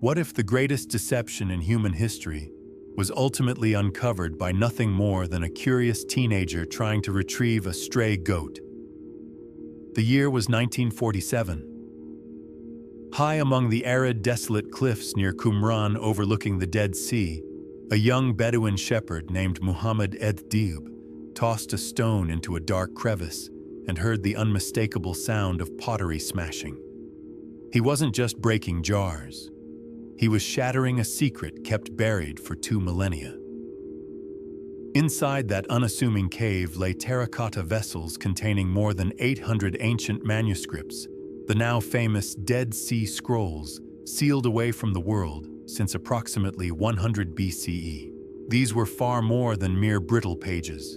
What if the greatest deception in human history was ultimately uncovered by nothing more than a curious teenager trying to retrieve a stray goat? The year was 1947. High among the arid, desolate cliffs near Qumran overlooking the Dead Sea, a young Bedouin shepherd named Muhammad Ed-Dib tossed a stone into a dark crevice and heard the unmistakable sound of pottery smashing. He wasn't just breaking jars. He was shattering a secret kept buried for 2 millennia. Inside that unassuming cave lay terracotta vessels containing more than 800 ancient manuscripts, the now famous Dead Sea Scrolls, sealed away from the world since approximately 100 BCE. These were far more than mere brittle pages.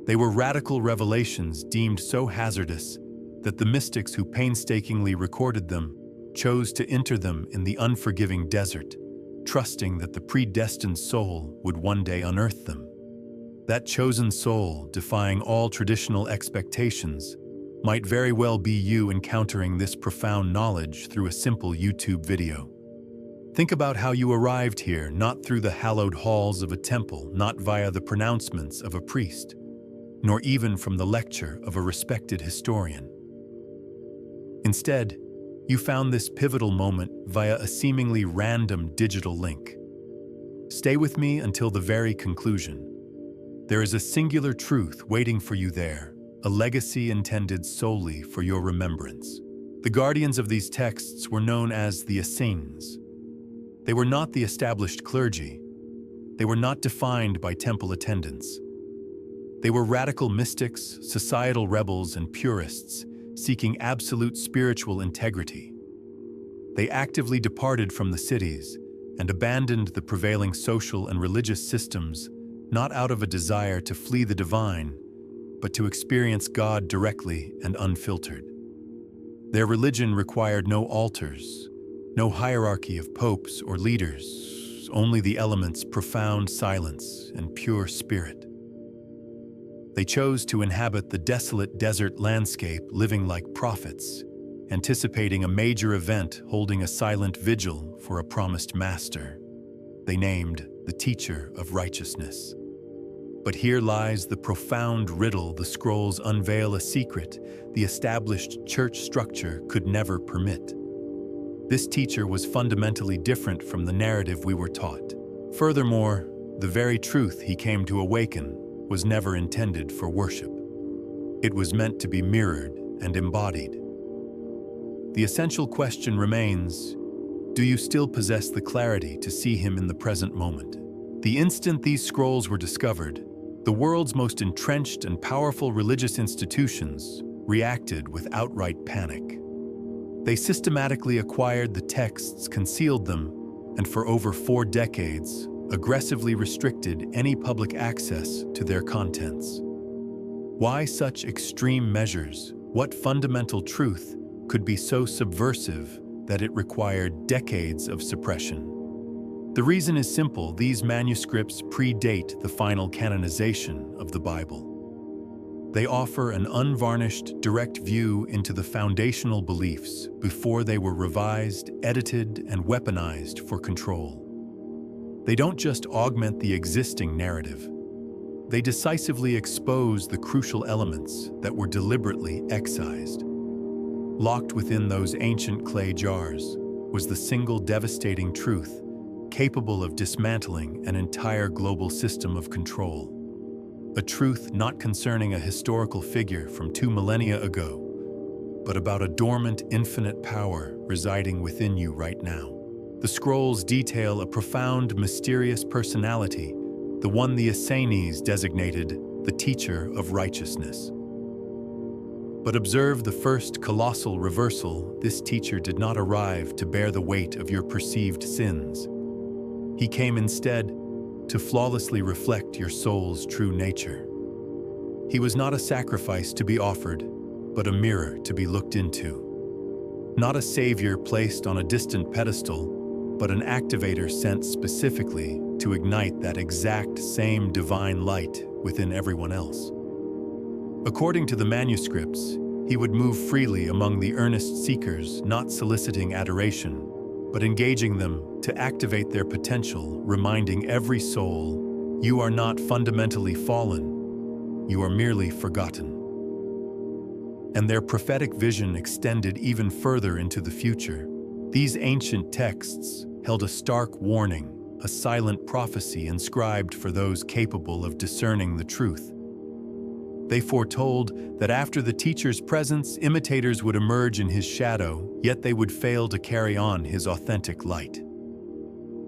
They were radical revelations deemed so hazardous that the mystics who painstakingly recorded them chose to enter them in the unforgiving desert, trusting that the predestined soul would one day unearth them. That chosen soul, defying all traditional expectations, might very well be you encountering this profound knowledge through a simple YouTube video. Think about how you arrived here, not through the hallowed halls of a temple, not via the pronouncements of a priest, nor even from the lecture of a respected historian. Instead, you found this pivotal moment via a seemingly random digital link. Stay with me until the very conclusion. There is a singular truth waiting for you there, a legacy intended solely for your remembrance. The guardians of these texts were known as the Essenes. They were not the established clergy. They were not defined by temple attendance. They were radical mystics, societal rebels, and purists seeking absolute spiritual integrity. They actively departed from the cities and abandoned the prevailing social and religious systems, not out of a desire to flee the divine, but to experience God directly and unfiltered. Their religion required no altars, no hierarchy of popes or leaders, only the elements' profound silence and pure spirit. They chose to inhabit the desolate desert landscape, living like prophets, anticipating a major event, holding a silent vigil for a promised master. They named the Teacher of Righteousness. But here lies the profound riddle. The scrolls unveil a secret the established church structure could never permit. This teacher was fundamentally different from the narrative we were taught. Furthermore, the very truth he came to awaken was never intended for worship. It was meant to be mirrored and embodied. The essential question remains, do you still possess the clarity to see him in the present moment? The instant these scrolls were discovered, the world's most entrenched and powerful religious institutions reacted with outright panic. They systematically acquired the texts, concealed them, and for over 4 decades, aggressively restricted any public access to their contents. Why such extreme measures? What fundamental truth could be so subversive that it required decades of suppression? The reason is simple: these manuscripts predate the final canonization of the Bible. They offer an unvarnished, direct view into the foundational beliefs before they were revised, edited, and weaponized for control. They don't just augment the existing narrative. They decisively expose the crucial elements that were deliberately excised. Locked within those ancient clay jars was the single devastating truth capable of dismantling an entire global system of control. A truth not concerning a historical figure from 2 millennia ago, but about a dormant, infinite power residing within you right now. The scrolls detail a profound, mysterious personality, the one the Essenes designated the Teacher of Righteousness. But observe the first colossal reversal. This teacher did not arrive to bear the weight of your perceived sins. He came instead to flawlessly reflect your soul's true nature. He was not a sacrifice to be offered, but a mirror to be looked into. Not a savior placed on a distant pedestal, but an activator sent specifically to ignite that exact same divine light within everyone else. According to the manuscripts, he would move freely among the earnest seekers, not soliciting adoration, but engaging them to activate their potential, reminding every soul, you are not fundamentally fallen, you are merely forgotten. And their prophetic vision extended even further into the future. These ancient texts held a stark warning, a silent prophecy inscribed for those capable of discerning the truth. They foretold that after the teacher's presence, imitators would emerge in his shadow, yet they would fail to carry on his authentic light.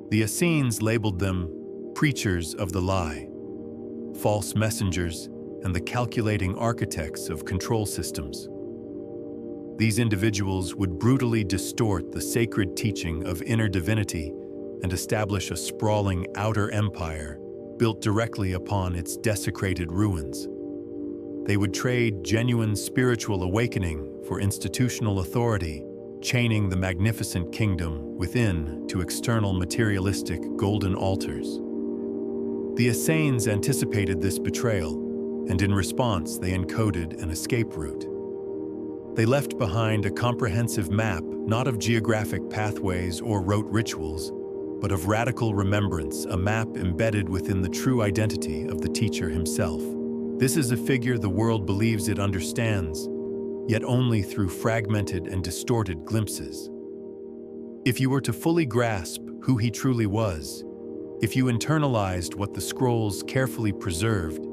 The Essenes labeled them preachers of the lie, false messengers, and the calculating architects of control systems. These individuals would brutally distort the sacred teaching of inner divinity and establish a sprawling outer empire built directly upon its desecrated ruins. They would trade genuine spiritual awakening for institutional authority, chaining the magnificent kingdom within to external materialistic golden altars. The Essenes anticipated this betrayal, and in response they encoded an escape route. They left behind a comprehensive map not of geographic pathways or rote rituals, but of radical remembrance, a map embedded within the true identity of the teacher himself. This is a figure the world believes it understands, yet only through fragmented and distorted glimpses. If you were to fully grasp who he truly was, if you internalized what the scrolls carefully preserved,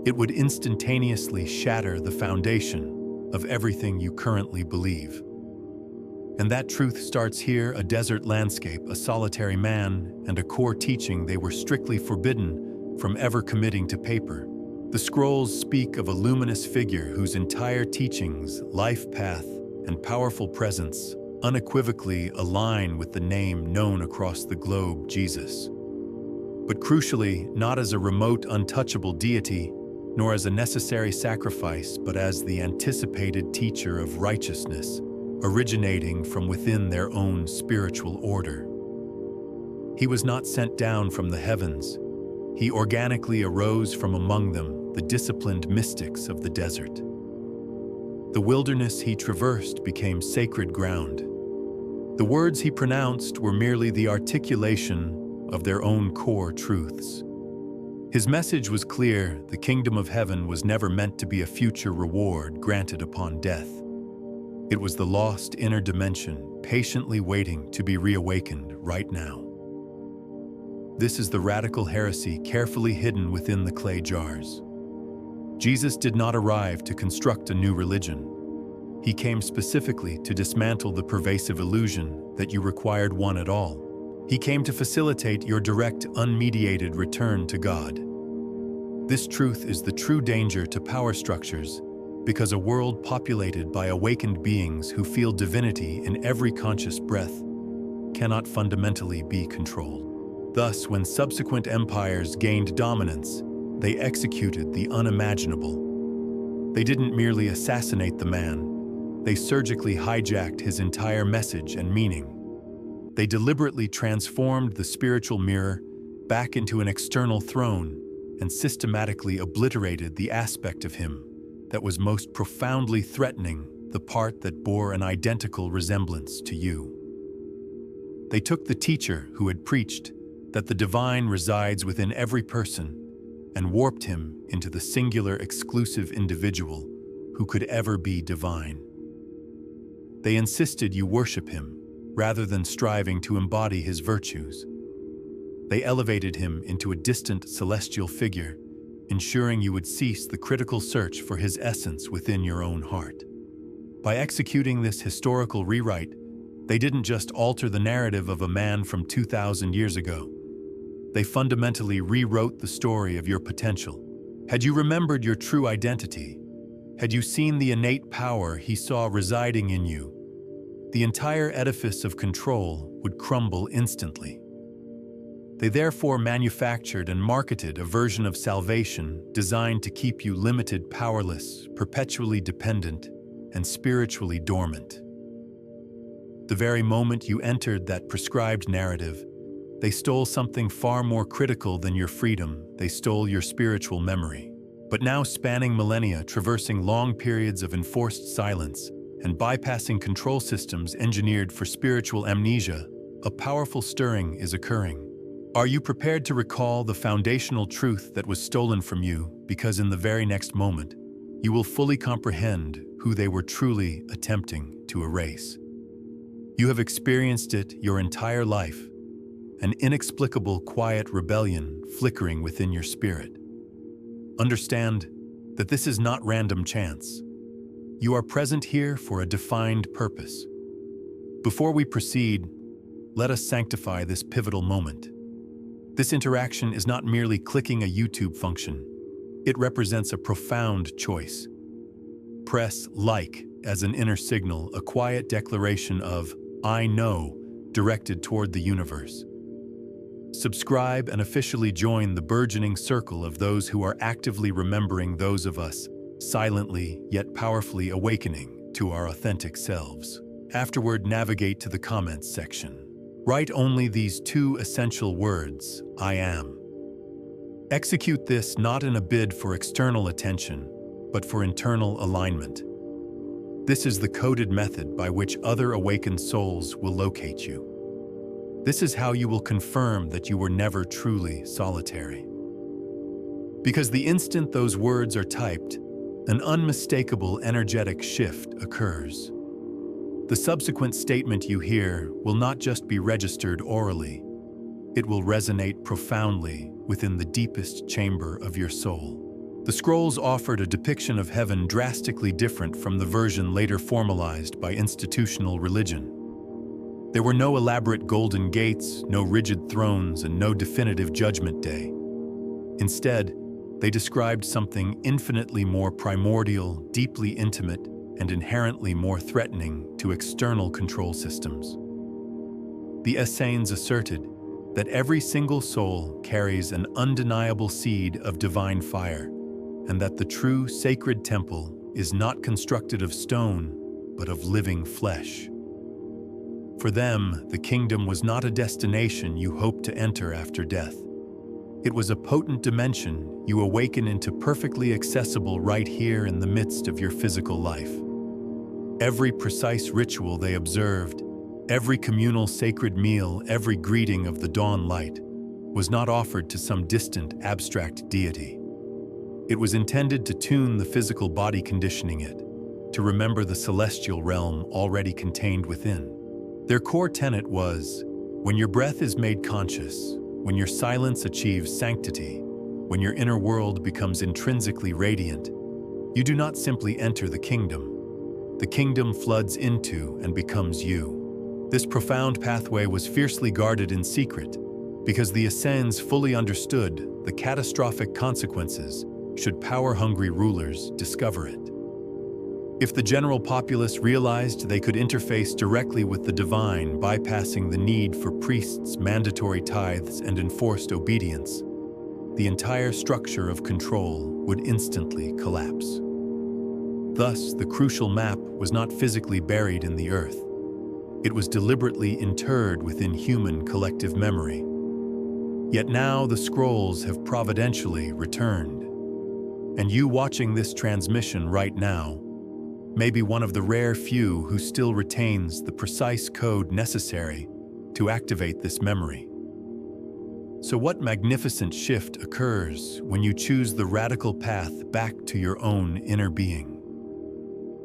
it would instantaneously shatter the foundation of everything you currently believe. And that truth starts here: a desert landscape, a solitary man, and a core teaching they were strictly forbidden from ever committing to paper. The scrolls speak of a luminous figure whose entire teachings, life path, and powerful presence unequivocally align with the name known across the globe, Jesus. But crucially, not as a remote, untouchable deity, nor as a necessary sacrifice, but as the anticipated teacher of righteousness, originating from within their own spiritual order. He was not sent down from the heavens. He organically arose from among them, the disciplined mystics of the desert. The wilderness he traversed became sacred ground. The words he pronounced were merely the articulation of their own core truths. His message was clear: the kingdom of heaven was never meant to be a future reward granted upon death. It was the lost inner dimension, patiently waiting to be reawakened right now. This is the radical heresy carefully hidden within the clay jars. Jesus did not arrive to construct a new religion. He came specifically to dismantle the pervasive illusion that you required one at all. He came to facilitate your direct, unmediated return to God. This truth is the true danger to power structures, because a world populated by awakened beings who feel divinity in every conscious breath cannot fundamentally be controlled. Thus, when subsequent empires gained dominance, they executed the unimaginable. They didn't merely assassinate the man, they surgically hijacked his entire message and meaning. They deliberately transformed the spiritual mirror back into an external throne and systematically obliterated the aspect of him that was most profoundly threatening, the part that bore an identical resemblance to you. They took the teacher who had preached that the divine resides within every person and warped him into the singular, exclusive individual who could ever be divine. They insisted you worship him rather than striving to embody his virtues. They elevated him into a distant celestial figure, ensuring you would cease the critical search for his essence within your own heart. By executing this historical rewrite, they didn't just alter the narrative of a man from 2,000 years ago. They fundamentally rewrote the story of your potential. Had you remembered your true identity, had you seen the innate power he saw residing in you, the entire edifice of control would crumble instantly. They therefore manufactured and marketed a version of salvation designed to keep you limited, powerless, perpetually dependent, and spiritually dormant. The very moment you entered that prescribed narrative, they stole something far more critical than your freedom. They stole your spiritual memory. But now, spanning millennia, traversing long periods of enforced silence, and bypassing control systems engineered for spiritual amnesia, a powerful stirring is occurring. Are you prepared to recall the foundational truth that was stolen from you, because in the very next moment, you will fully comprehend who they were truly attempting to erase? You have experienced it your entire life, an inexplicable quiet rebellion flickering within your spirit. Understand that this is not random chance. You are present here for a defined purpose. Before we proceed, let us sanctify this pivotal moment. This interaction is not merely clicking a YouTube function. It represents a profound choice. Press like as an inner signal, a quiet declaration of "I know" directed toward the universe. Subscribe and officially join the burgeoning circle of those who are actively remembering those of us, silently yet powerfully awakening to our authentic selves. Afterward, navigate to the comments section. Write only these two essential words, "I am." Execute this not in a bid for external attention, but for internal alignment. This is the coded method by which other awakened souls will locate you. This is how you will confirm that you were never truly solitary. Because the instant those words are typed, an unmistakable energetic shift occurs. The subsequent statement you hear will not just be registered orally, it will resonate profoundly within the deepest chamber of your soul. The scrolls offered a depiction of heaven drastically different from the version later formalized by institutional religion. There were no elaborate golden gates, no rigid thrones, and no definitive judgment day. Instead, they described something infinitely more primordial, deeply intimate, and inherently more threatening to external control systems. The Essenes asserted that every single soul carries an undeniable seed of divine fire, and that the true sacred temple is not constructed of stone, but of living flesh. For them, the kingdom was not a destination you hoped to enter after death. It was a potent dimension you awaken into, perfectly accessible right here in the midst of your physical life. Every precise ritual they observed, every communal sacred meal, every greeting of the dawn light, was not offered to some distant, abstract deity. It was intended to tune the physical body, conditioning it to remember the celestial realm already contained within. Their core tenet was, when your breath is made conscious, when your silence achieves sanctity, when your inner world becomes intrinsically radiant, you do not simply enter the kingdom. The kingdom floods into and becomes you. This profound pathway was fiercely guarded in secret because the Essenes fully understood the catastrophic consequences should power-hungry rulers discover it. If the general populace realized they could interface directly with the divine, bypassing the need for priests, mandatory tithes, and enforced obedience, the entire structure of control would instantly collapse. Thus, the crucial map was not physically buried in the earth. It was deliberately interred within human collective memory. Yet now the scrolls have providentially returned. And you watching this transmission right now may be one of the rare few who still retains the precise code necessary to activate this memory. So what magnificent shift occurs when you choose the radical path back to your own inner being?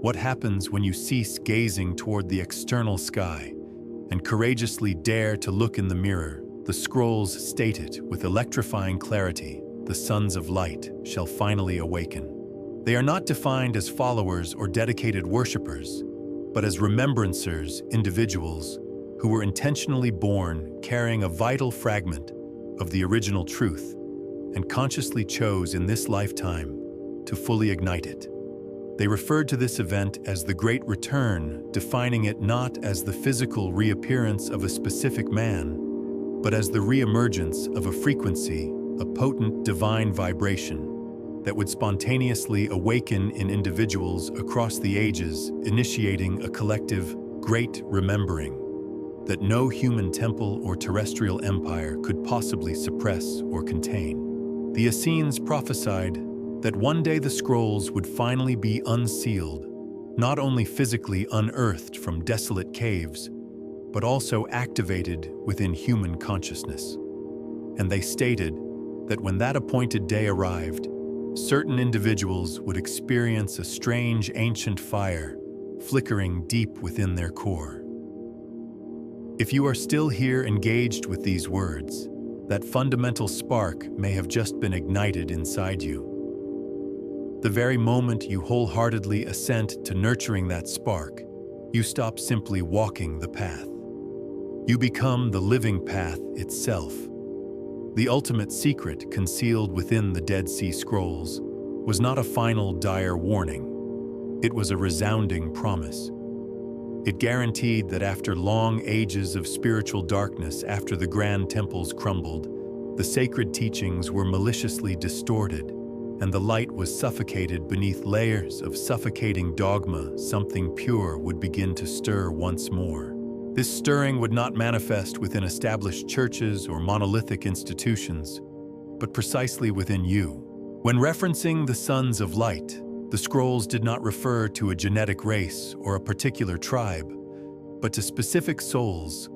What happens when you cease gazing toward the external sky and courageously dare to look in the mirror? The scrolls state it with electrifying clarity: the sons of light shall finally awaken. They are not defined as followers or dedicated worshippers, but as remembrancers, individuals who were intentionally born carrying a vital fragment of the original truth and consciously chose in this lifetime to fully ignite it. They referred to this event as the Great Return, defining it not as the physical reappearance of a specific man, but as the reemergence of a frequency, a potent divine vibration that would spontaneously awaken in individuals across the ages, initiating a collective great remembering that no human temple or terrestrial empire could possibly suppress or contain. The Essenes prophesied that one day the scrolls would finally be unsealed, not only physically unearthed from desolate caves, but also activated within human consciousness. And they stated that when that appointed day arrived, certain individuals would experience a strange ancient fire flickering deep within their core. If you are still here engaged with these words, that fundamental spark may have just been ignited inside you. The very moment you wholeheartedly assent to nurturing that spark, you stop simply walking the path. You become the living path itself. The ultimate secret concealed within the Dead Sea Scrolls was not a final dire warning. It was a resounding promise. It guaranteed that after long ages of spiritual darkness, after the grand temples crumbled, the sacred teachings were maliciously distorted, and the light was suffocated beneath layers of suffocating dogma, something pure would begin to stir once more. This stirring would not manifest within established churches or monolithic institutions, but precisely within you. When referencing the Sons of Light, the scrolls did not refer to a genetic race or a particular tribe, but to specific souls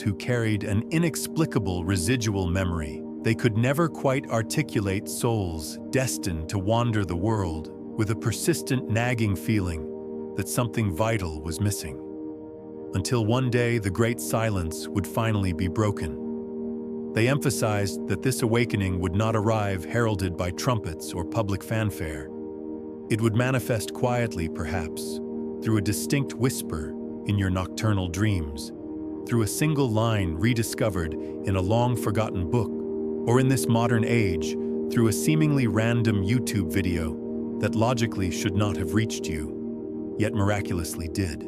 who carried an inexplicable residual memory. They could never quite articulate, souls destined to wander the world with a persistent nagging feeling that something vital was missing. Until one day the great silence would finally be broken. They emphasized that this awakening would not arrive heralded by trumpets or public fanfare. It would manifest quietly, perhaps, through a distinct whisper in your nocturnal dreams, through a single line rediscovered in a long-forgotten book, or in this modern age, through a seemingly random YouTube video that logically should not have reached you, yet miraculously did.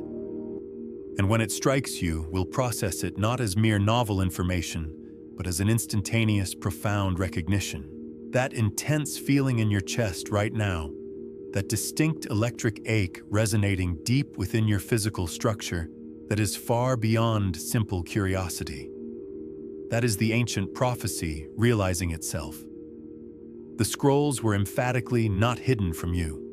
And when it strikes you, we'll process it not as mere novel information, but as an instantaneous, profound recognition. That intense feeling in your chest right now, that distinct electric ache resonating deep within your physical structure that is far beyond simple curiosity. That is the ancient prophecy realizing itself. The scrolls were emphatically not hidden from you.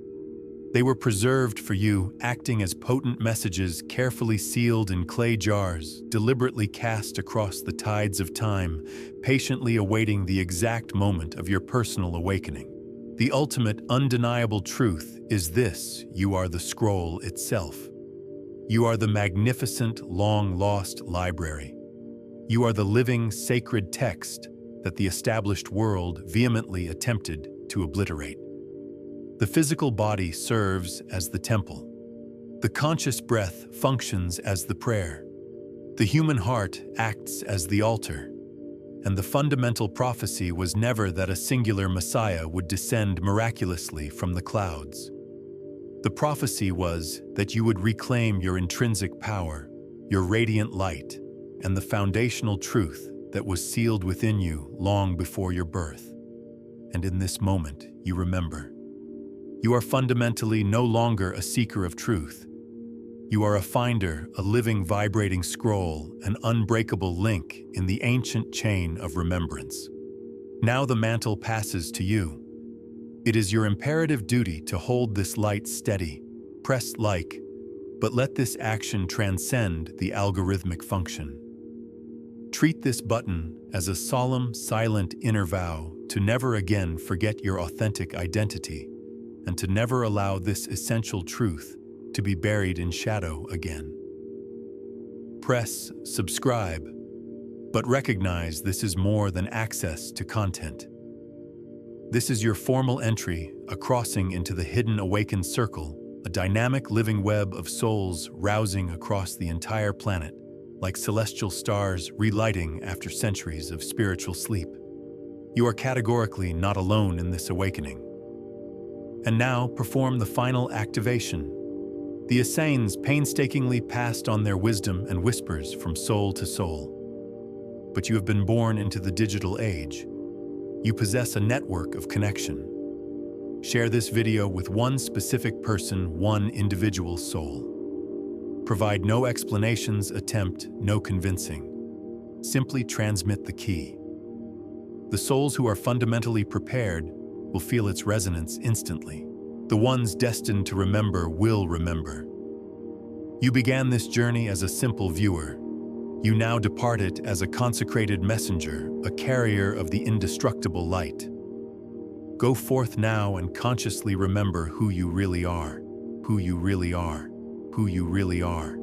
They were preserved for you, acting as potent messages carefully sealed in clay jars, deliberately cast across the tides of time, patiently awaiting the exact moment of your personal awakening. The ultimate, undeniable truth is this: you are the scroll itself. You are the magnificent, long-lost library. You are the living, sacred text that the established world vehemently attempted to obliterate. The physical body serves as the temple. The conscious breath functions as the prayer. The human heart acts as the altar. And the fundamental prophecy was never that a singular Messiah would descend miraculously from the clouds. The prophecy was that you would reclaim your intrinsic power, your radiant light, and the foundational truth that was sealed within you long before your birth. And in this moment, you remember. You are fundamentally no longer a seeker of truth. You are a finder, a living, vibrating scroll, an unbreakable link in the ancient chain of remembrance. Now the mantle passes to you. It is your imperative duty to hold this light steady, press like, but let this action transcend the algorithmic function. Treat this button as a solemn, silent inner vow to never again forget your authentic identity and to never allow this essential truth to be buried in shadow again. Press subscribe, but recognize this is more than access to content. This is your formal entry, a crossing into the hidden awakened circle, a dynamic living web of souls rousing across the entire planet, like celestial stars relighting after centuries of spiritual sleep. You are categorically not alone in this awakening. And now perform the final activation. The Essenes painstakingly passed on their wisdom and whispers from soul to soul. But you have been born into the digital age. You possess a network of connection. Share this video with one specific person, one individual soul. Provide no explanations, attempt no convincing. Simply transmit the key. The souls who are fundamentally prepared will feel its resonance instantly. The ones destined to remember will remember. You began this journey as a simple viewer, You now depart it as a consecrated messenger, a carrier of the indestructible light. Go forth now and consciously remember who you really are, who you really are, who you really are.